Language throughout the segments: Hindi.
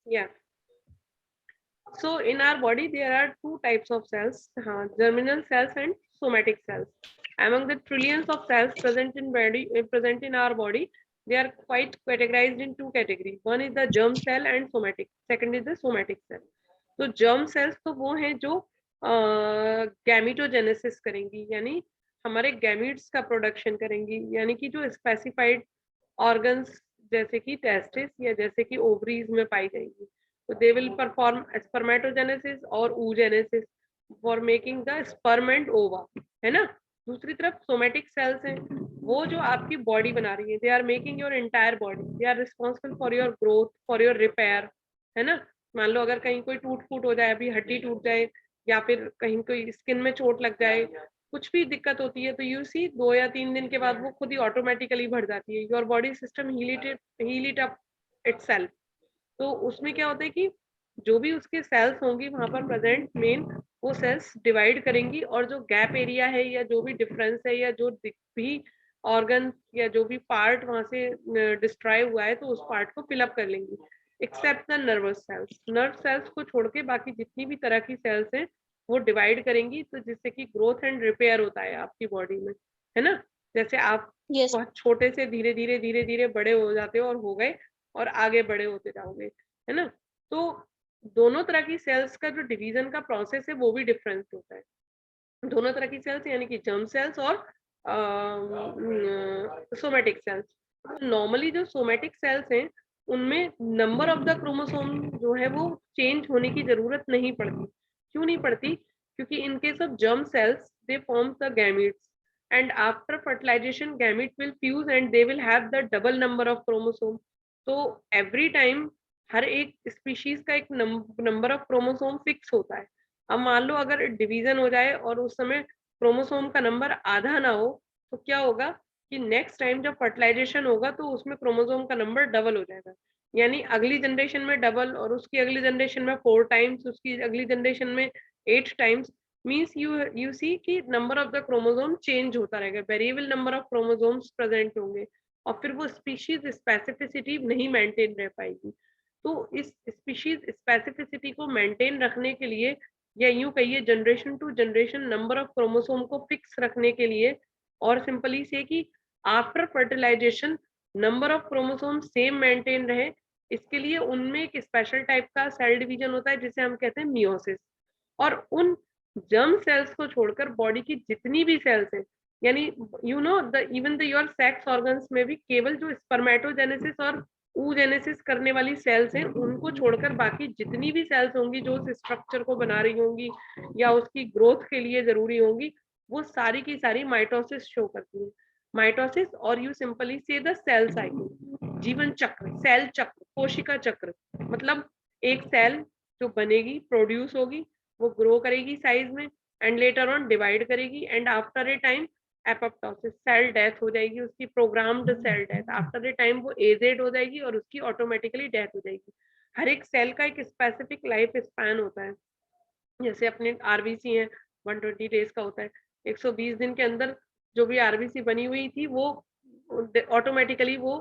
Yeah. So in our body there are two types of cells, germinal cells and somatic cells. Among the trillions of cells present in our body, they are quite categorized in two categories. One is the germ cell and somatic. Second is the somatic cell. तो germ cells तो वो हैं जो गैमिटोजेनेसिस करेंगी, यानी हमारे गैमिट्स का प्रोडक्शन करेंगी, यानी कि जो स्पेसिफाइड ऑर्गन्स जैसे कि टेस्टिस या जैसे कि ओवरीज में पाई जाएंगी, तो दे विल परफॉर्म स्पर्मेटोजेनेसिस और oogenesis for making the sperm and ओवा, है ना। दूसरी तरफ सोमेटिक सेल्स हैं, वो जो आपकी बॉडी बना रही है, they are making your entire body, they are responsible for your growth, for your repair, है ना। मान लो अगर कहीं कोई टूट फूट हो जाए, अभी हड्डी टूट जाए या फिर कहीं कोई स्किन में चोट लग जाए, कुछ भी दिक्कत होती है, तो यू सी 2 या 3 दिन के बाद वो खुद ही ऑटोमेटिकली बढ़ जाती है। Your body system heal it up itself. तो उसमें क्या होता है कि जो भी उसके सेल्स होंगी वहां पर प्रेजेंट मेन, वो सेल्स डिवाइड करेंगी और जो गैप एरिया है या जो भी डिफरेंस है या जो भी ऑर्गन या जो भी पार्ट वहां से डिस्ट्रॉय हुआ है, तो उस पार्ट को फिलअप कर लेंगी। Except the nervous cells, nerve cells को छोड़ के बाकी जितनी भी तरह की सेल्स हैं वो डिवाइड करेंगी, तो जिससे कि ग्रोथ एंड रिपेयर होता है आपकी बॉडी में, है ना। जैसे आप यस। बहुत छोटे से धीरे धीरे बड़े हो जाते हो और हो गए और आगे बड़े होते जाओगे, है ना। तो दोनों तरह की सेल्स का जो डिवीजन का प्रोसेस है वो भी डिफरेंस होता है। दोनों तरह की सेल्स यानी कि जर्म सेल्स और सोमेटिक सेल्स। नॉर्मली जो सोमेटिक सेल्स हैं उनमें नंबर ऑफ द क्रोमोसोम जो है वो चेंज होने की जरूरत नहीं पड़ती। क्यों नहीं पड़ती? क्योंकि in case of germ cells they form the gametes and after fertilisation gamete will fuse and they will have the double number of chromosome. तो एवरी टाइम हर एक स्पीशीज का एक नंबर ऑफ क्रोमोसोम फिक्स होता है। अब मान लो अगर डिवीजन हो जाए और उस समय क्रोमोसोम का नंबर आधा ना हो, तो क्या होगा कि नेक्स्ट टाइम जब फर्टिलाइजेशन होगा तो उसमें क्रोमोसोम का नंबर डबल हो जाएगा। यानी अगली जनरेशन में डबल और उसकी अगली जनरेशन में 4 टाइम्स, उसकी अगली जनरेशन में 8 टाइम्स। मीन्स यू सी कि number of the chromosome change होता रहेगा, variable number of chromosomes present होंगे और फिर वो स्पीशीज स्पेसिफिसिटी नहीं मेंटेन रह पाएगी। तो इस स्पीशीज स्पेसिफिसिटी को मेंटेन रखने के लिए या यूं कहिए generation to generation number of chromosome को फिक्स रखने के लिए, और सिंपली से कि after fertilisation number of chromosome same maintain रहे, इसके लिए उनमें एक स्पेशल टाइप का सेल डिवीजन होता है जिसे हम कहते हैं मियोसिस। और उन जर्म सेल्स को छोड़कर बॉडी की जितनी भी सेल्स हैं, यानी you know the even the your sex organs में भी केवल जो स्पर्मेटोजेनेसिस और oogenesis करने वाली सेल्स हैं उनको छोड़कर बाकी जितनी भी सेल्स होंगी जो उस स्ट्रक्चर को बना रही होंगी या उसकी ग्रोथ के लिए जरूरी होंगी, वो सारी की सारी माइटोसिस शो करती है। माइटोसिस और यू सिंपली से द सेल साइकिल, जीवन चक्र, सेल चक्र, कोशिका चक्र। मतलब एक सेल जो बनेगी, प्रोड्यूस होगी, वो ग्रो करेगी साइज में एंड लेटर ऑन डिवाइड करेगी and after a time apoptosis, cell death हो जाएगी उसकी, programmed cell death. After a time वो एजेड हो जाएगी और उसकी ऑटोमेटिकली डेथ हो जाएगी। हर एक सेल का एक स्पेसिफिक लाइफ स्पैन होता है। जैसे अपने आरबीसी है 120 डेज का होता है, 120 दिन के अंदर जो भी आरबीसी बनी हुई थी वो ऑटोमेटिकली वो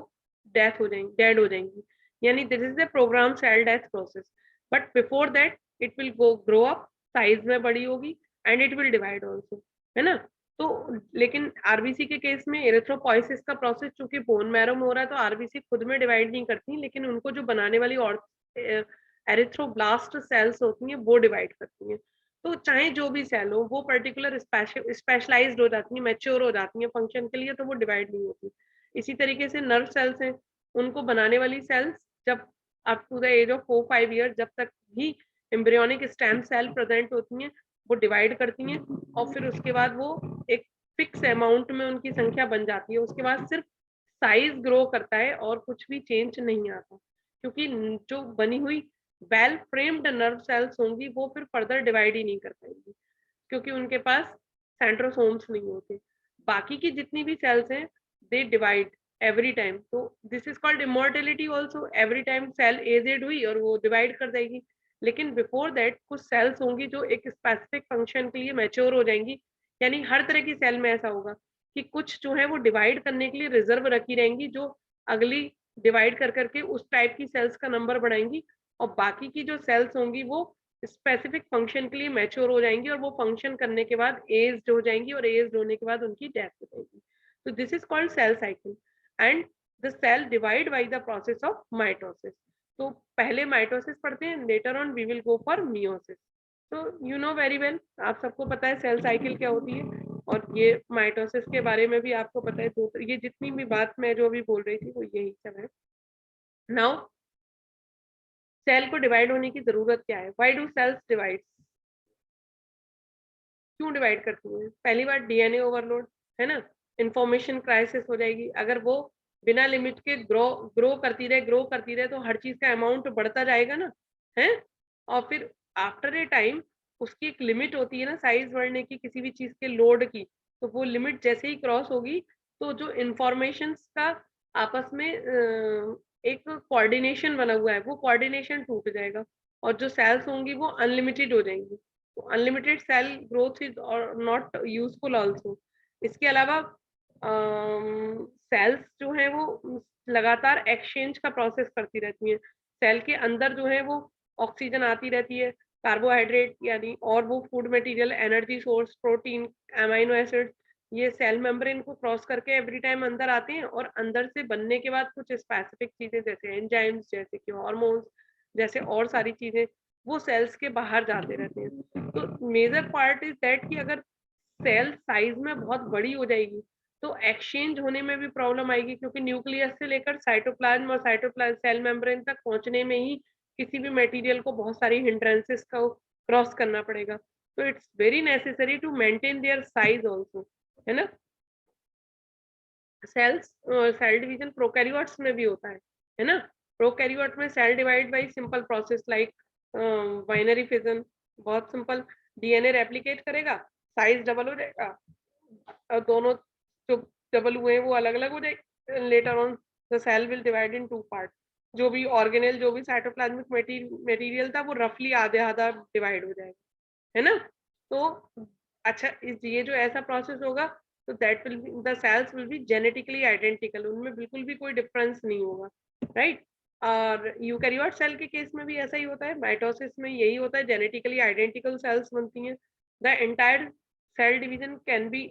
डेथ हो जाएंगी, डेड हो जाएंगी। यानी this is the program cell death process. But before that it will go grow up, size में बड़ी होगी and it will divide also, है ना। तो लेकिन आरबीसी के केस में एरिथ्रोपोइसिस का प्रोसेस चूंकि बोन मैरो में हो रहा है, तो आरबीसी खुद में डिवाइड नहीं करती, लेकिन उनको जो बनाने वाली और एरिथ्रोब्लास्ट सेल्स होती हैं वो डिवाइड करती हैं। तो चाहे जो भी सेल हो वो पर्टिकुलर स्पेशलाइज्ड हो जाती है, मैच्योर हो जाती है फंक्शन के लिए, तो वो डिवाइड नहीं होती। इसी तरीके से नर्व सेल्स हैं, उनको बनाने वाली सेल्स जब up to the age of 4-5 year जब तक भी एम्ब्रियोनिक स्टेम सेल प्रेजेंट होती हैं, वो डिवाइड करती हैं और फिर उसके बाद वो एक फिक्स अमाउंट में उनकी संख्या बन जाती है। उसके बाद सिर्फ साइज ग्रो करता है और कुछ भी चेंज नहीं आता, क्योंकि जो बनी हुई वेल फ्रेम्ड नर्व सेल्स होंगी वो फिर फर्दर डिवाइड ही नहीं कर पाएंगी, क्योंकि उनके पास सेंट्रोसोम्स नहीं होते। बाकी की जितनी भी सेल्स हैं दे डिवाइड एवरी टाइम। तो this is called immortality also, every time cell aged हुई और वो डिवाइड कर देगी। लेकिन बिफोर दैट कुछ सेल्स होंगी जो एक स्पेसिफिक फंक्शन के लिए मैच्योर हो जाएंगी। यानी हर तरह की सेल में ऐसा होगा कि कुछ जो है वो डिवाइड करने के लिए रिजर्व रखी रहेंगी, जो अगली डिवाइड कर करके उस टाइप की सेल्स का नंबर बढ़ाएंगी और बाकी की जो सेल्स होंगी वो स्पेसिफिक फंक्शन के लिए मैच्योर हो जाएंगी और वो फंक्शन करने के बाद एज्ड हो जाएंगी और एज्ड होने के बाद उनकी डेथ हो जाएगी. तो this is called cell cycle and the cell divide by the process of mitosis. तो पहले माइटोसिस पढ़ते हैं, later on we will go for meiosis. तो यू नो वेरी वेल, आप सबको पता है सेल साइकिल क्या होती है और ये माइटोसिस के बारे में भी आपको पता है. तो ये जितनी भी बात मैं जो अभी बोल रही थी वो यही सब है. नाउ सेल को डिवाइड होने की जरूरत क्या है? Why do cells divide? क्यों डिवाइड करती हैं? पहली बात डीएनए ओवरलोड है ना, इंफॉर्मेशन क्राइसिस हो जाएगी. अगर वो बिना लिमिट के ग्रो करती रहे तो हर चीज का अमाउंट बढ़ता जाएगा ना, है. और फिर आफ्टर ए टाइम उसकी एक लिमिट होती है ना साइज बढ़ने की किसी भी चीज के लोड की. तो वो लिमिट जैसे ही क्रॉस होगी तो जो इंफॉर्मेशन का आपस में एक कोऑर्डिनेशन बना हुआ है वो कोऑर्डिनेशन टूट जाएगा और जो सेल्स होंगी वो अनलिमिटेड हो जाएंगी. Unlimited cell growth is not useful also. इसके अलावा सेल्स जो है वो लगातार एक्सचेंज का प्रोसेस करती रहती हैं. सेल के अंदर जो है वो ऑक्सीजन आती रहती है, कार्बोहाइड्रेट यानी और वो food material, energy source, protein, amino acid, ये सेल मेम्ब्रेन को क्रॉस करके एवरी टाइम अंदर आते हैं और अंदर से बनने के बाद कुछ स्पेसिफिक चीजें जैसे एंजाइम्स, जैसे कि हार्मोन्स, जैसे और सारी चीजें वो सेल्स के बाहर जाते रहते हैं. तो मेजर पार्ट इज दैट कि अगर सेल साइज में बहुत बड़ी हो जाएगी तो एक्सचेंज होने में भी प्रॉब्लम आएगी क्योंकि न्यूक्लियस से लेकर साइटोप्लाज्म और साइटोप्लाज्म सेल मेम्ब्रेन तक पहुंचने में ही किसी भी मटेरियल को बहुत सारी हिंड्रेंसेस का क्रॉस करना पड़ेगा. तो it's very necessary to maintain their size also, है ना. सेल्स सेल डिवीजन प्रोकैरियोट्स में भी होता है ना. प्रोकैरियोट में cell divide by simple process like binary fission. बहुत सिंपल, डीएनए रेप्लिकेट करेगा, साइज डबल हो जाएगा और दोनों जो डबल हुए हैं वो अलग अलग हो जाएंगे. Later on the cell will divide in two part. जो भी ऑर्गेनेल, जो भी साइटोप्लाज्मिक मटेरियल था वो रफली आधे आधा डिवाइड हो जाएगा, है ना. तो अच्छा, इस ये जो ऐसा प्रोसेस होगा तो that will be the cells will be genetically identical, उनमें बिल्कुल भी कोई डिफरेंस नहीं होगा, राइट. और यूकैरियोट सेल के केस में भी ऐसा ही होता है, माइटोसिस में यही होता है, जेनेटिकली आइडेंटिकल सेल्स बनती हैं. The entire cell division can be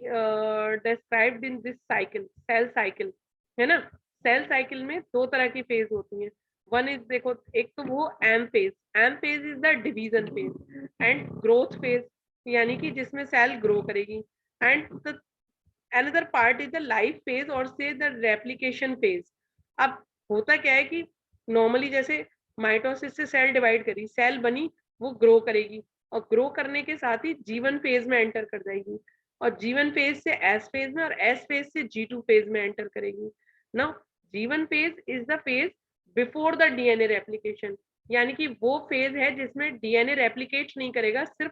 described in this cycle, cell cycle, है ना. सेल साइकिल में दो तरह की फेज होती हैं. वन इज, देखो, एक तो वो M phase. M phase is the division phase and growth phase, यानी कि जिसमें सेल ग्रो करेगी. And the another part is the life phase और से द रेप्लिकेशन फेज. अब होता क्या है कि नॉर्मली जैसे माइटोसिस से सेल डिवाइड करी, सेल बनी, वो ग्रो करेगी और ग्रो करने के साथ ही जीवन फेज में एंटर कर जाएगी और जीवन फेज से एस फेज में और एस फेज से G2 फेज में एंटर करेगी. नाउ जीवन phase is the phase before the DNA replication, यानी कि वो फेज है जिसमें डीएनए रेप्लिकेट नहीं करेगा, सिर्फ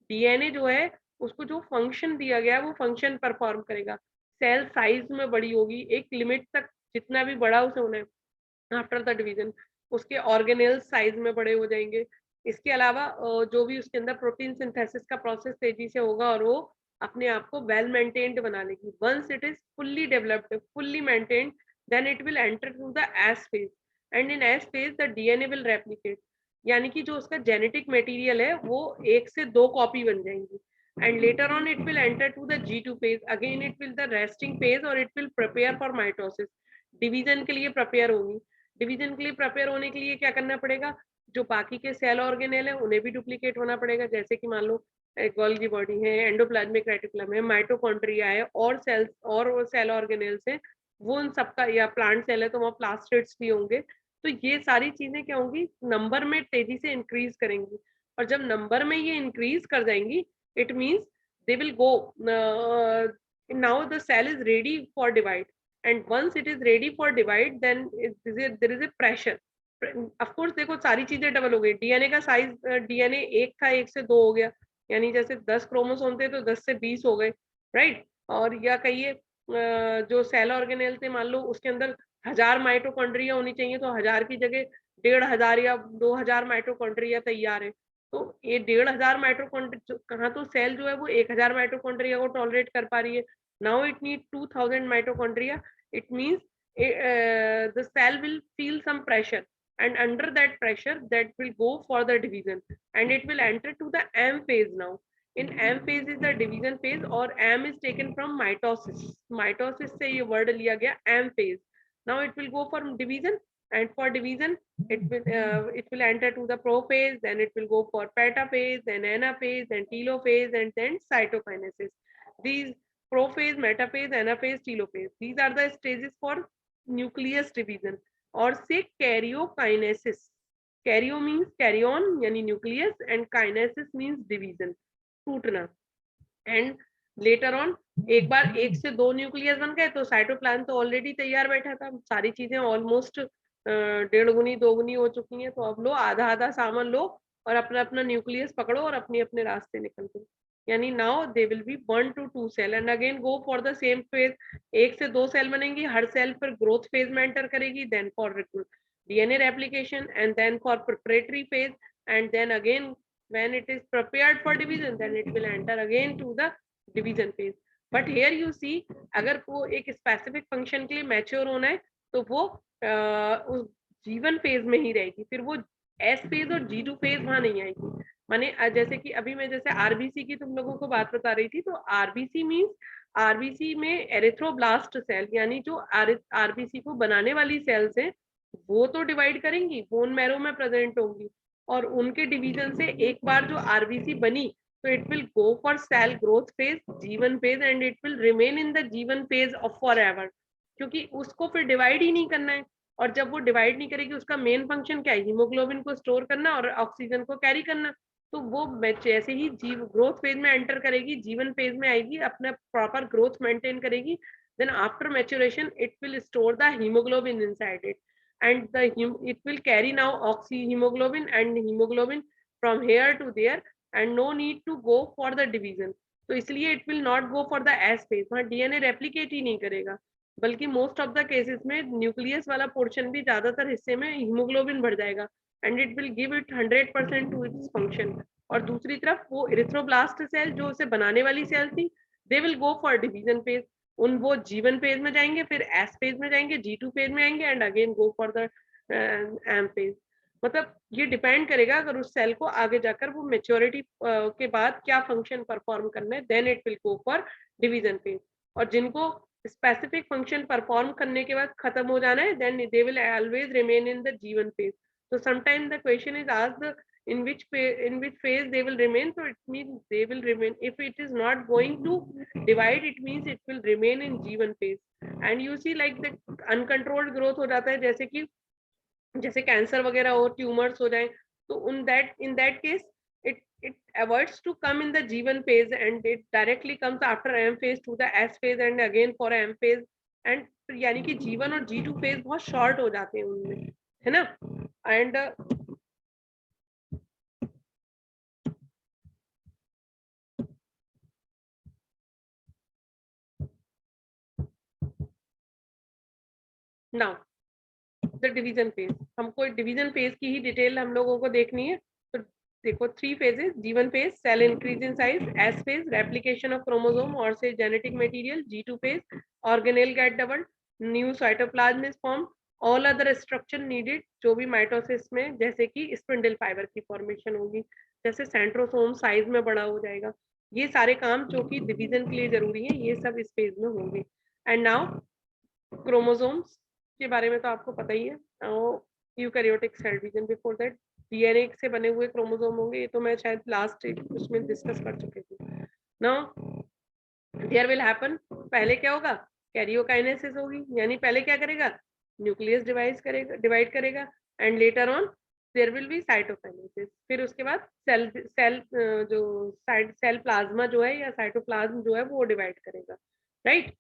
डीएनए जो है उसको जो फंक्शन दिया गया है वो फंक्शन परफॉर्म करेगा. सेल साइज में बड़ी होगी एक लिमिट तक, जितना भी बड़ा उसे होना है आफ्टर द डिवीजन, उसके ऑर्गेनेल साइज में बड़े हो जाएंगे. इसके अलावा जो भी उसके अंदर प्रोटीन सिंथेसिस का प्रोसेस तेजी से होगा और वो अपने आप को वेल मेंटेन्ड बना लेगी. Once it is fully developed, fully maintained, then it will enter through the S phase and in S phase the DNA will replicate, यानी कि जो उसका जेनेटिक मटेरियल है वो एक से दो कॉपी बन जाएंगी. And later on it will enter to the G2 phase. Again it will the resting phase or it will prepare for mitosis. Division के लिए प्रिपेयर होगी. डिवीजन के लिए प्रिपेयर होने के लिए क्या करना पड़ेगा, जो बाकी के सेल ऑर्गेनेल है उन्हें भी डुप्लीकेट होना पड़ेगा. जैसे कि मान लो गोल्गी बॉडी है, एंडोप्लाज्मिक रेटिकुलम है, माइटोकॉन्ड्रिया है और सेल्स और सेल ऑर्गेनेल्स है, वो उन सबका, या प्लांट सेल है तो वहाँ प्लास्टिड्स भी होंगे. तो ये सारी चीजें क्या होंगी, नंबर में तेजी से इंक्रीज करेंगी और जब नंबर में ये इंक्रीज कर जाएंगी it means they will go now the cell is ready for divide, and once it is ready for divide then there is a pressure. of course देखो सारी चीजें डबल हो गई. डीएनए का साइज, डीएनए एक था, एक से दो हो गया, यानी जैसे 10 क्रोमोसोम थे तो 10 से 20 हो गए, राइट. और या कहिए जो सेल ऑर्गेनेल थे मान लो उसके अंदर 1000 माइटोकॉन्ड्रिया होनी चाहिए तो 1000 की जगह 1500 या 2000 माइटोकॉन्ड्रिया तैयार है. तो ये 1500 माइटोकॉन्ड्रिया कहाँ, तो सेल जो है वो 1000 माइटोकॉन्ड्रिया को टॉलरेट कर पा रही है. Now it need 2000 mitochondria. It means the cell will feel some pressure and under that pressure that will go for the division and it will enter to the M phase now. In M phase is the division phase or M is taken from mitosis. Mitosis से ये word लिया गया M phase. Now it will go for division and for division it will enter to the prophase, then it will go for metaphase, then anaphase, then telophase, and then cytokinesis. These prophase, metaphase, anaphase, telophase, these are the stages for nucleus division. और से karyokinesis. Karyo means carry on यानी nucleus and kinesis means division, टूटना. एंड लेटर ऑन एक बार एक से दो न्यूक्लियस बन गए तो साइटोप्लाज्म तो ऑलरेडी तैयार बैठा था, सारी चीजें ऑलमोस्ट 1.5 गुनी 2 गुनी हो चुकी हैं, तो अब लो आधा आधा सामान लो और अपना अपना न्यूक्लियस पकड़ो और अपने अपने रास्ते निकल दो. यानी now they will be 1 to 2 cell and again go for the same phase. 1 से 2 सेल बनेंगी, हर सेल फिर ग्रोथ फेज में एंटर करेगी, then for DNA replication and then for preparatory phase and then again when it is prepared for division then it will enter again to the division phase. But here you see अगर वो एक specific function के लिए mature होना है तो वो उस G1 phase में ही रहेगी, फिर वो S phase और G2 phase वहां नहीं आएगी. माने जैसे कि अभी मैं जैसे RBC की तुम लोगों को बात बता रही थी, तो RBC means RBC में एरिथ्रोब्लास्ट सेल यानी जो RBC को बनाने वाली सेल्स हैं वो तो डिवाइड करेंगी, बोन मैरो में प्रेजेंट होंगी और उनके डिवीजन से एक बार जो आरबीसी बनी तो it will go for sale growth phase, G1 phase and it will remain in the G1 phase of for ever, क्योंकि उसको फिर डिवाइड ही नहीं करना है. और जब वो डिवाइड नहीं करेगी उसका मेन फंक्शन क्या है, हीमोग्लोबिन को स्टोर करना और ऑक्सीजन को कैरी करना. तो वो जैसे ही ग्रोथ फेज में एंटर करेगी, G1 फेज में आएगी, अपना प्रॉपर ग्रोथ मेंटेन करेगी, then after maturation it will store the haemoglobin inside it and it will carry now oxyhemoglobin and hemoglobin from here to there and no need to go for the division. तो इसलिए it will not go for the S phase, वहाँ DNA replicate ही नहीं करेगा, बल्कि most of the cases में न्यूक्लियस वाला पोर्शन भी ज्यादातर हिस्से में हीमोग्लोबिन बढ़ जाएगा and it will give it 100% to its function. और दूसरी तरफ वो इरिथ्रोब्लास्ट सेल जो उसे बनाने वाली सेल थी, they will go for division phase. उन वो G1 फेज में जाएंगे, फिर S फेज में जाएंगे, G2 फेज में आएंगे and again go for the M phase. मतलब ये डिपेंड करेगा अगर उस सेल को आगे जाकर वो मेच्योरिटी के बाद क्या फंक्शन परफॉर्म करना है, then it will go for division phase. और जिनको स्पेसिफिक फंक्शन परफॉर्म करने के बाद खत्म हो जाना है, then they will always remain in the G1 phase. So sometimes the question is asked in which phase they will remain, so it means they will remain, if it is not going to divide it means it will remain in G1 phase. And you see like the uncontrolled growth हो जाता है, जैसे कैंसर वगैरह हो, ट्यूमर्स हो जाए, तो in that case it avoids to come in the G1 phase and it directly comes after M phase to the S phase and again for M phase. and यानी कि G1 और G2 phase बहुत short हो जाते हैं उनमें, है ना. and now the division phase, हमको डिवीजन फेज की ही डिटेल हम लोगों को देखनी है. तो देखो 3 phases, G1 phase cell increase in size, S phase replication of chromosome और से genetic material, G2 phase organelle get doubled, new cytoplasm is form, all other structure needed जो भी माइटोसिस में, जैसे कि स्पिंडल फाइबर की फॉर्मेशन होगी, जैसे सेंट्रोसोम साइज में बड़ा हो जाएगा, ये सारे काम जो कि डिवीजन के लिए जरूरी है ये सब इस फेज में होंगे. एंड नाउ क्रोमोसोम्स के बारे में तो आपको पता ही है, eukaryotic cell division. Before that DNA से बने हुए क्रोमोसोम होंगे, ये तो मैं शायद लास्ट उसमें डिस्कस कर चुकी थी. नाउ देयर विल हैपन, पहले क्या होगा, कैरियोकाइनेसिस होगी, यानी पहले क्या करेगा, न्यूक्लियस डिवाइड करेगा and later on their will be cytokinesis. फिर उसके बाद सेल प्लाज्मा जो है या साइटोप्लाज्म जो है वो डिवाइड करेगा, राइट.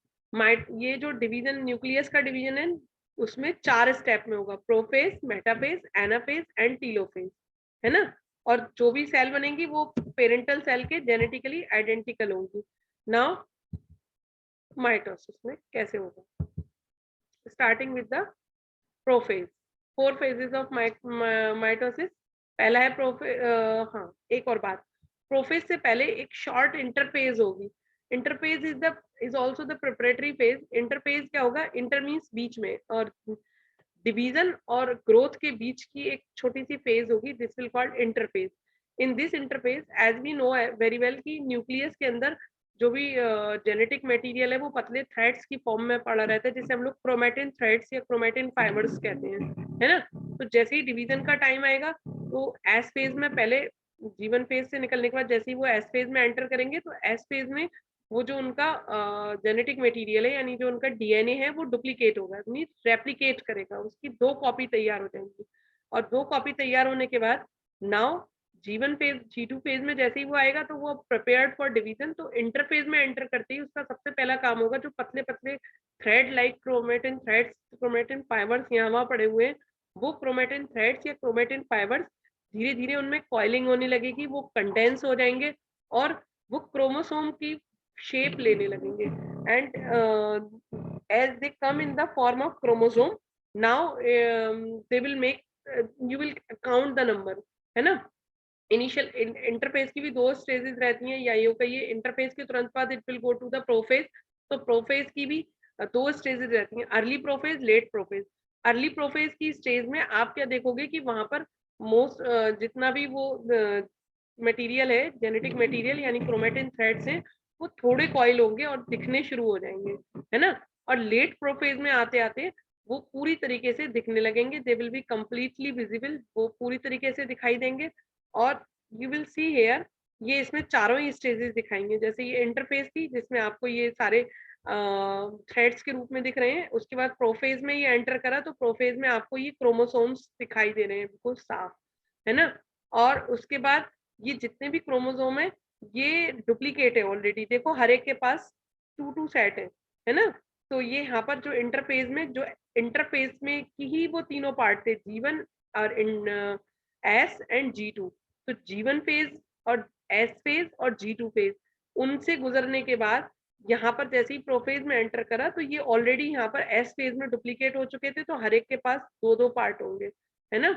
ये जो डिवीजन न्यूक्लियस का डिवीजन है उसमें 4 स्टेप में होगा, prophase, metaphase, anaphase and telophase, है ना. और जो भी सेल बनेंगी वो पेरेंटल सेल के जेनेटिकली आइडेंटिकल होंगी. नाउ माइटोसिस में कैसे होगा, starting with the prophase. 4 phases of mitosis. पहला है हाँ एक और बात, प्रोफेज से पहले एक शॉर्ट इंटरफेज होगी. Interphase is also the preparatory phase. Interphase क्या होगा, इंटर मींस बीच में, और डिवीजन और ग्रोथ के बीच की एक छोटी सी फेज होगी, this will called interphase. In this interphase as we know very well कि न्यूक्लियस के अंदर जो भी जेनेटिक मटेरियल है वो पतले थ्रेड्स की फॉर्म में पड़ा रहता है, जिसे हम लोग क्रोमेटिन थ्रेड्स या क्रोमेटिन फाइबर्स कहते हैं, है ना। तो जैसे ही डिवीजन का टाइम आएगा तो एस फेज में, पहले जीवन फेज से निकलने के बाद जैसे ही वो एस फेज में एंटर करेंगे तो एस फेज में वो जो उनका जेनेटिक मटेरियल है यानी जो उनका डीएनए है वो डुप्लीकेट होगा, मीन रेप्लिकेट करेगा, उसकी 2 कॉपी तैयार हो जाएंगी। और 2 कॉपी तैयार होने के बाद नाउ जीवन फेज G2 फेज में जैसे ही वो आएगा तो वो प्रिपेयर्ड फॉर डिवीजन। तो इंटरफेज में एंटर करते ही उसका सबसे पहला काम होगा, जो पतले पतले thread like chromatin threads, chromatin fibres यहाँ वहां पड़े हुए हैं, वो क्रोमेटिन थ्रेड्स या क्रोमेटिन फाइबर्स धीरे धीरे उनमें कॉइलिंग होने लगेगी, वो कंडेंस हो जाएंगे और वो क्रोमोसोम की शेप लेने लगेंगे। And as they come in the form of chromosome, now they will make, you will count the number, है ना। इनिशियल इंटरफेस की भी 2 स्टेजेस रहती हैं, या यूं कहिए इंटरफेस के तुरंत बाद it will go to the prophase. तो प्रोफेज की भी 2 स्टेजेस रहती हैं, early prophase, late prophase. Early prophase की स्टेज में आप क्या देखोगे कि वहां पर मोस्ट जितना भी वो मटेरियल है, जेनेटिक मटेरियल यानी क्रोमेटिन थ्रेड्स हैं, वो थोड़े कॉइल होंगे और दिखने शुरू हो जाएंगे, है ना। और लेट प्रोफेज में आते आते वो पूरी तरीके से दिखने लगेंगे, दे विल बी कंप्लीटली विजिबल, वो पूरी तरीके से दिखाई देंगे। और यू विल सी हेयर, ये इसमें चारों ही स्टेजेस दिखाएंगे। जैसे ये इंटरफेस थी जिसमें आपको ये सारे थ्रेड्स के रूप में दिख रहे हैं, उसके बाद प्रोफेज में ये एंटर करा तो प्रोफेज में आपको ये क्रोमोसोम्स दिखाई दे रहे हैं बिल्कुल साफ, है ना। और उसके बाद ये जितने भी क्रोमोसोम है ये डुप्लीकेट है ऑलरेडी, देखो हर एक के पास 2 सेट है ना। तो ये यहाँ पर जो इंटरफेज में, जो इंटरफेस में की ही वो तीनों पार्ट थे, G1 और इन एस एंड G2। तो G1 फेज और एस फेज और G2 फेज, उनसे गुजरने के बाद यहाँ पर जैसे ही प्रोफेज में एंटर करा तो ये ऑलरेडी यहाँ पर एस फेज में डुप्लीकेट हो चुके थे, तो हर एक के पास 2 पार्ट होंगे, है ना।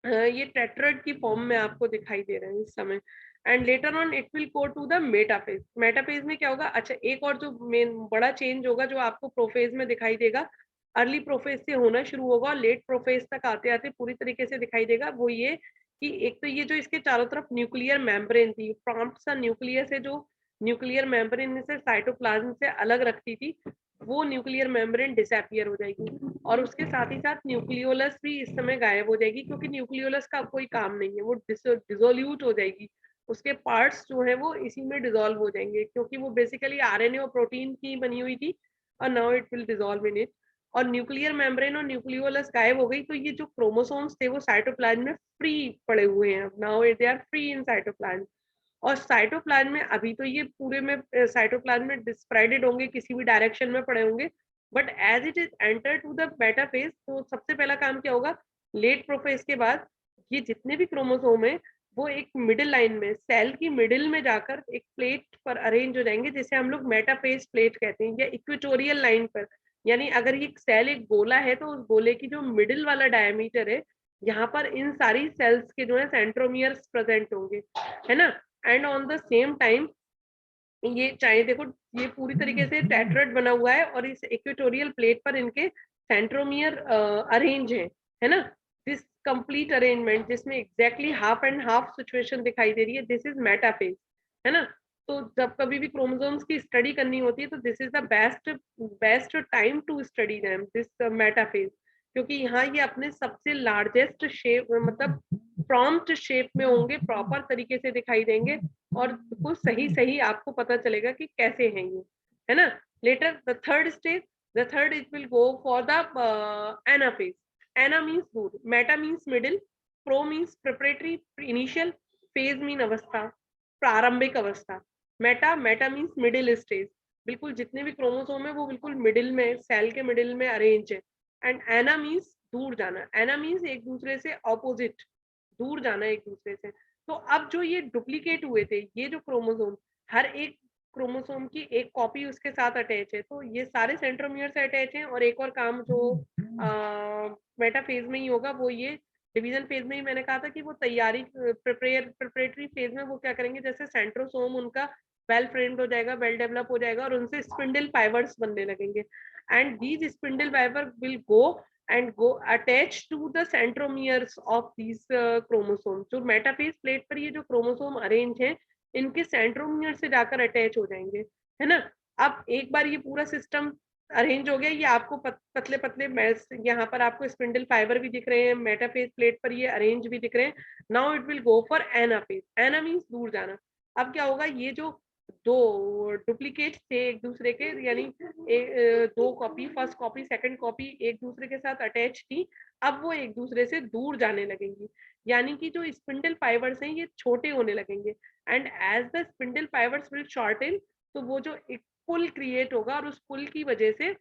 ये टेट्राड की फॉर्म में आपको दिखाई दे रहे हैं इस समय। And later on it will go to the metaphase. Metaphase में क्या होगा, अच्छा एक और जो मेन बड़ा चेंज होगा जो आपको प्रोफेज में दिखाई देगा, अर्ली प्रोफेज से होना शुरू होगा और लेट प्रोफेज तक आते आते पूरी तरीके से दिखाई देगा, वो ये कि एक तो ये जो इसके चारों तरफ न्यूक्लियर मेम्ब्रेन थी, प्रॉम्प्ट सा न्यूक्लियस है, जो न्यूक्लियर मेम्ब्रेन से साइटोप्लाज्म से अलग रखती थी, वो न्यूक्लियर मेम्ब्रेन डिसअपियर हो जाएगी। और उसके साथ ही साथ न्यूक्लियोलस भी इस समय गायब हो जाएगी, क्योंकि न्यूक्लियोलस का कोई काम नहीं है, वो डिसोल्यूट हो जाएगी, उसके पार्ट्स जो है वो इसी में डिसॉल्व हो जाएंगे, क्योंकि वो बेसिकली आरएनए और प्रोटीन की बनी हुई थी और now it will dissolve in it. और न्यूक्लियर मेम्ब्रेन और न्यूक्लियोलस गायब हो गई तो ये जो क्रोमोसोम्स थे वो साइटोप्लाज्म में फ्री पड़े हुए हैं, now they are free in cytoplasm. और साइटोप्लाज्म में अभी तो ये पूरे में साइटोप्लाज्म में डिस्प्रेडेड होंगे, किसी भी डायरेक्शन में पड़े होंगे, but as it is enter to the beta phase तो सबसे पहला काम क्या होगा, लेट प्रोफेज के बाद ये जितने भी क्रोमोसोम है वो एक मिडिल लाइन में, सेल की मिडिल में जाकर एक प्लेट पर अरेंज हो जाएंगे, जिसे हम लोग मेटाफेज प्लेट कहते हैं, या इक्वेटोरियल लाइन पर। यानी अगर ये सेल एक गोला है तो उस गोले की जो मिडिल वाला डायमीटर है, यहाँ पर इन सारी सेल्स के जो है सेंट्रोमियर्स प्रेजेंट होंगे, है ना। And on the same time ये चाहे देखो ये पूरी तरीके से टेट्राड बना हुआ है और इस इक्वेटोरियल प्लेट पर इनके सेंट्रोमियर अरेंज है ना। दिस कंप्लीट अरेंजमेंट जिसमें exactly half and half situation दिखाई दे रही है, दिस इज मेटाफेज, है ना। तो जब कभी भी क्रोमोसोम्स की स्टडी करनी होती है तो this is the best best time to study them, this metaphase, क्योंकि यहाँ ये अपने सबसे लार्जेस्ट शेप, मतलब प्रॉम्प्ट शेप में होंगे, प्रॉपर तरीके से दिखाई देंगे और बिल्कुल सही सही आपको पता चलेगा कि कैसे हैं ये, है ना। Later the third stage, the third it will go for the anaphase. Ana means दूर, meta means middle, pro means preparatory initial, phase mean अवस्था, प्रारंभिक अवस्था। Meta, meta means middle stage, बिल्कुल जितने भी क्रोमोसोम है वो बिल्कुल मिडिल में, सेल के मिडिल में अरेंज है। एंड एना मीन्स दूर जाना, एना मीन्स एक दूसरे से ऑपोजिट, दूर जाना एक दूसरे से। तो अब जो ये डुप्लीकेट हुए थे ये जो क्रोमोसोम, हर एक क्रोमोसोम की एक कॉपी उसके साथ अटैच है, तो ये सारे सेंट्रोमियर से अटैच हैं। और एक और काम जो मेटा फेज में ही होगा वो ये डिवीजन फेज में ही मैंने कहा था कि वो तैयारी प्रिपरेटरी फेज में वो क्या करेंगे, जैसे सेंट्रोसोम उनका वेल फ्रेम्ड हो जाएगा, वेल डेवलप हो जाएगा और उनसे स्पिंडल फाइबर्स बनने लगेंगे। And these spindle fibre will go and go attach to the centromeres of these chromosomes. जो मेटाफेज प्लेट पर ये जो क्रोमोसोम अरेंज है, इनके सेंट्रोमियर से जाकर अटैच हो जाएंगे, है ना। अब एक बार ये पूरा सिस्टम अरेंज हो गया, ये आपको पतले पतले यहाँ पर आपको स्पिंडल फाइबर भी दिख रहे हैं, मेटाफेज प्लेट पर ये अरेंज भी दिख रहे हैं। Now it will go for anaphase. Ana means दूर जाना। अब क्या होगा, ये जो दो डुप्लीकेट थे एक दूसरे के, यानी दो copy, first copy second copy एक दूसरे के साथ अटैच थी, अब वो एक दूसरे से दूर जाने लगेंगी, यानी कि जो स्पिंडल फाइबर्स हैं ये छोटे होने लगेंगे। And as the spindle fibres will shorten, तो वो जो एक पुल क्रिएट होगा, और उस पुल की वजह से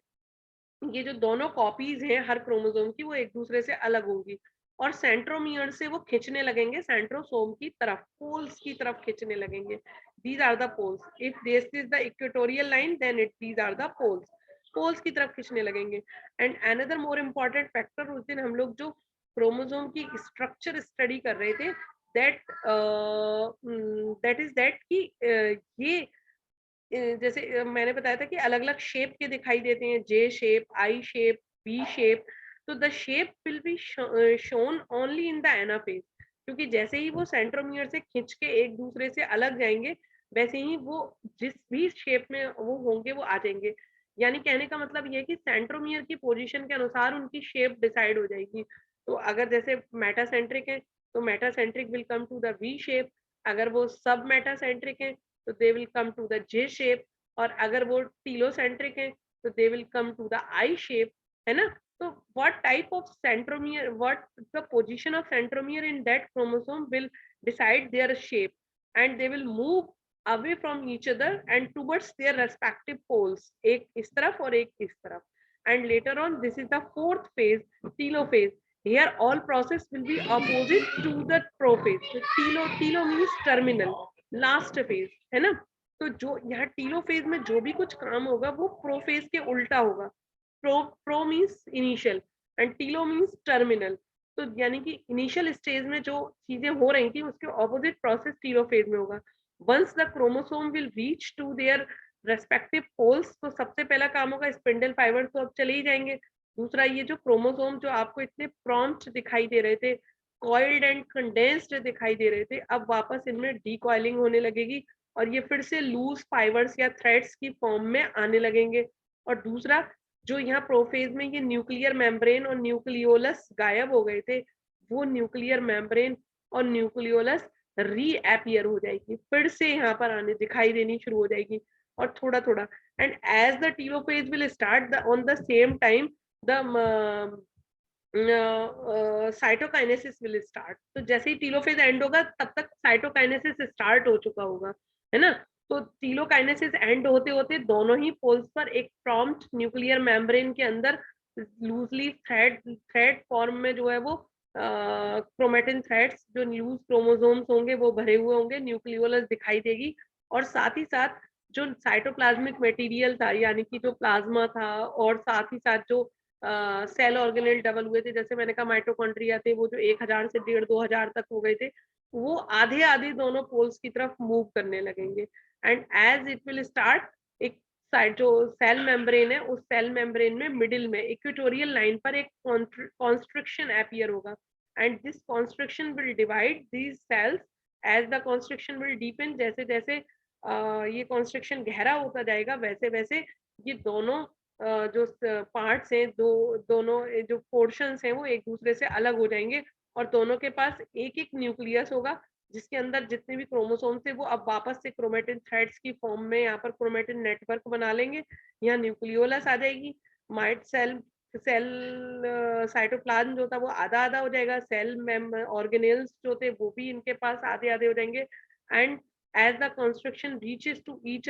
ये जो दोनों कॉपीज हैं हर क्रोमोसोम की, वो एक दूसरे से अलग होंगी, और सेंट्रोमियर से वो खींचने लगेंगे सेंट्रोसोम की तरफ, पोल्स की तरफ खींचने लगेंगे। These are the poles. If this is the equatorial line, then it these are the poles. Poles की तरफ खींचने लगेंगे। And another more important factor, उस दिन हम लोग जो क्रोमोसोम की स्ट्रक्चर स्टडी कर रहे थे, दैट इज दैट कि ये जैसे मैंने बताया था कि अलग अलग शेप के दिखाई देते हैं, जे शेप, आई शेप, बी शेप। तो the shape will be shown only in the anaphase, क्योंकि जैसे ही वो सेंट्रोमियर से खींच के एक दूसरे से अलग जाएंगे, वैसे ही वो जिस भी शेप में वो होंगे वो आ जाएंगे। यानी कहने का मतलब ये कि सेंट्रोमियर की पोजीशन के अनुसार उनकी शेप डिसाइड हो जाएगी। तो अगर जैसे मेटासेंट्रिक है, तो metacentric will come to the V shape. अगर वो सब मेटासेंट्रिक है, तो they will come to the J shape. और अगर वो टीलोसेंट्रिक है, तो they will come to the I shape, है ना। तो what type of centromere, what the position of centromere in that chromosome will decide their shape, and they will move away from each other and towards their respective poles, एक इस तरफ और एक इस तरफ। and later on, this is the fourth phase, telophase. Here all process will be opposite to the prophase. Telo means terminal, last phase, है ना। तो जो यहाँ टीलो फेज में जो भी कुछ काम होगा वो प्रोफेज के उल्टा होगा। Pro means initial and telo means terminal. तो यानी कि इनिशियल स्टेज में जो चीजें हो रही थी उसके ऑपोजिट प्रोसेस टीलो फेज में होगा। Once the chromosome will reach to their respective poles, तो सबसे पहला काम होगा, स्पिंडल फाइबर तो अब चले ही जाएंगे। दूसरा, ये जो क्रोमोसोम जो आपको इतने प्रॉम्प्ट दिखाई दे रहे थे, कॉइल्ड एंड कंडेंस्ड दिखाई दे रहे थे, अब वापस इनमें डीकॉइलिंग होने लगेगी और ये फिर से लूज फाइबर्स या थ्रेड्स की फॉर्म में आने लगेंगे। और दूसरा, जो यहाँ प्रोफेज में ये न्यूक्लियर मेम्ब्रेन और न्यूक्लियोलस गायब हो गए थे, वो न्यूक्लियर मेम्ब्रेन और न्यूक्लियोलस रीअपियर हो जाएगी, फिर से यहाँ पर आने दिखाई देनी शुरू हो जाएगी, और थोड़ा थोड़ा। And as the telophase will start on the same time, the cytokinesis will start. तो जैसे ही टीलोफेज एंड होगा तब तक साइटोकाइनेसिस स्टार्ट हो चुका होगा, है ना। तो टीलोकाइनेसिस एंड होते होते दोनों ही पोल्स पर एक प्रॉम्प्ट न्यूक्लियर मेम्ब्रेन के अंदर लूजली थ्रेड फॉर्म में जो है वो क्रोमेटिन थ्रेड्स, जो लूज क्रोमोसोम्स होंगे वो भरे हुए होंगे, न्यूक्लियोलस दिखाई देगी। और साथ ही साथ जो साइटोप्लाज्मिक मटेरियल था, यानी कि जो प्लाज्मा था, और साथ ही साथ जो सेल ऑर्गेनेल डबल हुए थे, जैसे मैंने कहा माइटोकॉन्ड्रिया थे, वो जो 1000 से 1500-2000 तक हो गए थे, वो आधे आधे दोनों पोल्स की तरफ मूव करने लगेंगे। And as it will start, एक साइड जो सेल मेम्ब्रेन है, उस सेल मेम्ब्रेन में मिडिल में इक्वेटोरियल लाइन पर एक कॉन्स्ट्रिक्शन अपीयर होगा। And this constriction will divide these cells as the constriction will deepen. जैसे जैसे ये कॉन्स्ट्रिक्शन गहरा होता जाएगा, वैसे वैसे ये दोनों जो पार्ट्स हैं, दोनों जो पोर्शंस हैं, वो एक दूसरे से अलग हो जाएंगे, और दोनों के पास एक एक न्यूक्लियस होगा, जिसके अंदर जितने भी क्रोमोसोम थे वो अब वापस से क्रोमेटिन थ्रेड्स की फॉर्म में यहाँ पर क्रोमेटिन नेटवर्क बना लेंगे। यहाँ न्यूक्लियोलस आ जाएगी, माइट सेल सेल साइटोप्लाज्म जो था वो आधा आधा हो जाएगा, सेल ऑर्गेनेल्स जो थे वो भी इनके पास आधे आधे हो जाएंगे। And as the construction reaches to each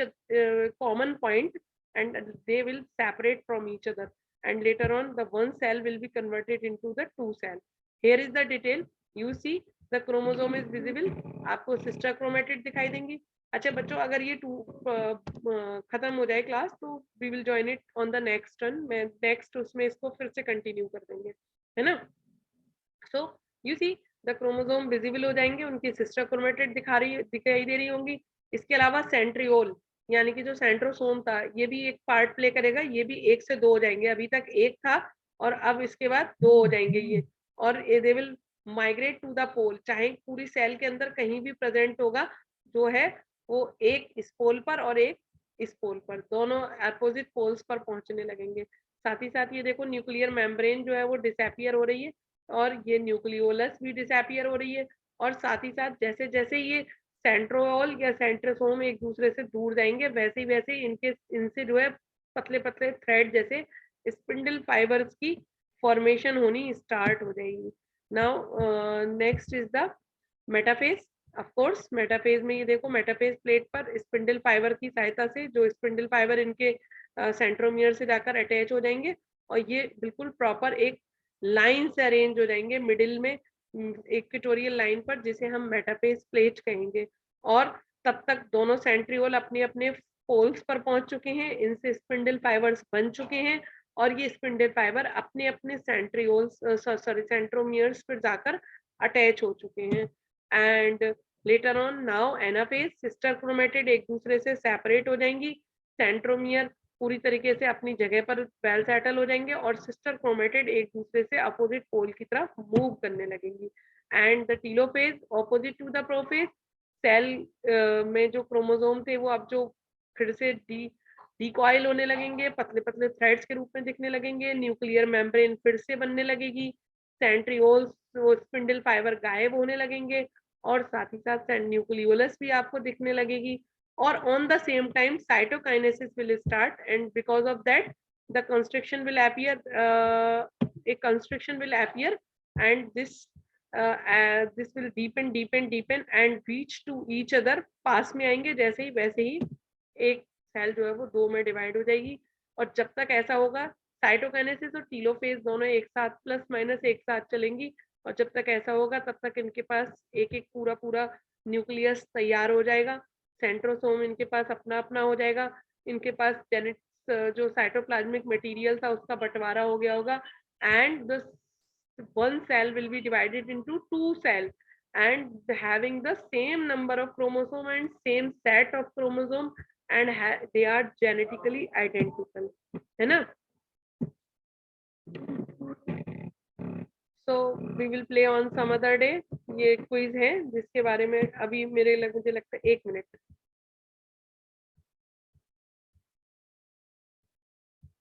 common point, and they will separate from each other, and later on the one cell will be converted into the two cell. Here is the detail. You see the chromosome is visible, आपको sister chromatid दिखाई देंगी। अच्छा बच्चों, अगर ये खत्म हो जाए क्लास, तो we will join it on the next one। मैं नेक्स्ट उसमें इसको फिर से कंटिन्यू कर देंगे, है ना। So you see the chromosome visible हो जाएंगे, उनकी सिस्टर क्रोमेटिड दिखाई दे रही होंगी। इसके अलावा सेंट्रियोल, यानी कि जो सेंट्रोसोम था, ये भी एक पार्ट प्ले करेगा, ये भी 1 से 2 हो जाएंगे। अभी तक एक था, और अब इसके बाद 2 हो जाएंगे ये, और they will migrate to the pole, चाहे पूरी सेल के अंदर कहीं भी प्रेजेंट होगा जो है वो एक इस पोल पर और एक इस पोल पर, दोनों अपोजिट पोल्स पर पहुंचने लगेंगे। साथ ही साथ ये देखो न्यूक्लियर मेम्ब्रेन जो है वो डिसअपियर हो रही है, और ये न्यूक्लियोलस भी डिसअपियर हो रही है, और साथ ही साथ जैसे जैसे ये सेंट्रोल या सेंट्रोसोम एक दूसरे से दूर जाएंगे वैसे ही वैसे इनके इनसे जो है पतले पतले थ्रेड जैसे स्पिंडल फाइबर्स की फॉर्मेशन होनी स्टार्ट हो जाएगी। Now next is the metaphase. Of course metaphase में ये देखो मेटाफेज प्लेट पर स्पिंडल फाइबर की सहायता से जो स्पिंडल फाइबर इनके सेंट्रोमियर से जाकर अटैच हो जाएंगे, और ये बिल्कुल प्रॉपर एक लाइन से अरेंज हो जाएंगे मिडिल में इक्वेटोरियल लाइन पर, जिसे हम मेटाफेज प्लेट कहेंगे। और तब तक दोनों सेंट्रियोल अपने अपने पोल्स पर पहुंच चुके हैं, इनसे स्पिंडल फाइबर्स बन चुके हैं, और ये स्पिंडल फाइबर अपने अपने सेंट्रियोल्स सॉरी सेंट्रोमियर्स पर जाकर अटैच हो चुके हैं। And later on now anaphase sister chromatid एक दूसरे से सेपरेट हो जाएंगी, सेंट्रोमियर पूरी तरीके से अपनी जगह पर वेल सेटल हो जाएंगे, और सिस्टर क्रोमेटिड एक दूसरे से अपोजिट पोल की तरफ मूव करने लगेंगी। And the telophase opposite to the prophase, cell में जो क्रोमोसोम थे वो अब जो फिर से डिकॉइल होने लगेंगे, पतले पतले थ्रेड्स के रूप में दिखने लगेंगे, न्यूक्लियर मेम्ब्रेन फिर से बनने लगेगी, सेंट्रियोल्स वो स्पिंडल फाइबर गायब होने लगेंगे, और साथ ही साथ न्यूक्लियोलस भी आपको दिखने लगेगी, और on the same time cytokinesis will start, and because of that the constriction will appear, a constriction will appear, and this will deepen and reach to each other, पास में आएंगे जैसे ही वैसे ही एक सेल जो है वो 2 में डिवाइड हो जाएगी। और जब तक ऐसा होगा साइटोकाइनेसिस और टीलोफेज दोनों एक साथ प्लस माइनस एक साथ चलेंगी, और जब तक ऐसा होगा तब तक इनके पास एक एक पूरा पूरा न्यूक्लियस तैयार हो जाएगा, सेंट्रोसोम इनके पास अपना अपना हो जाएगा, इनके पास जेनेटिक्स जो साइटोप्लाज्मिक मटेरियल था उसका बंटवारा हो गया होगा, and the one cell will be divided into two cells and having the same number of chromosome and same set of chromosome, and they are genetically identical, है ना? So we will play on some other day। ये क्विज है जिसके बारे में अभी मुझे लगता है 1 मिनट